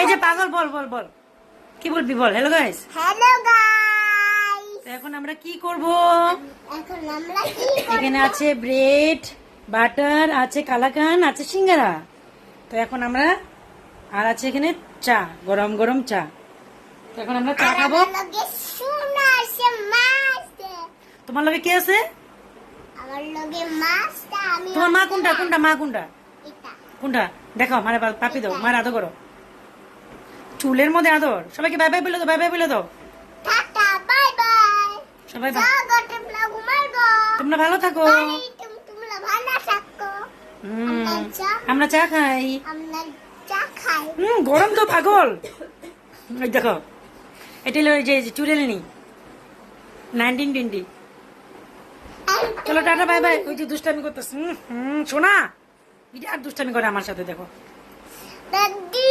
এই যে পাগল বল বল বল কি বলবি বল। হ্যালো গাইস, হ্যালো গাইস, এখন আমরা কি করব? এখন আমরা কি এখানে আছে ব্রেড, বাটার, আছে কালাকান, আছে সিঙ্গারা। তো এখন আমরা আর আছে এখানে চা, গরম গরম চা। তো এখন আমরা চা খাবো। লগে সোনা আছে মাছ দে। তোমার লগে কে আছে? আমার লগে মাছটা আমি তোমার মা কোনটা কোনটা মা কোনটা এটা কোনটা দেখাও, মারে পাপি দাও, মার আদর করো, চুলের মধ্যে আদর। সবাইকে বাই বাই বলে দাও, বাই বাই বলে দাও টাটা বাই বাই। সবাই। বাই। জাগতে ব্লগ মারগো। তোমরা ভালো থাকো। তোমরা ভালো থাকো। হুম, আমরা চা খাই। আমরা চা খাই। গরম তো পাগল। ওই দেখো, এটা হলো ওই যে চুলের নি 1920। চলো টাটা বাই বাই। ওই যে দুষ্টামি করতেছ, শোনা বিরাট দুষ্টামি করে আমার সাথে, দেখো। দাদি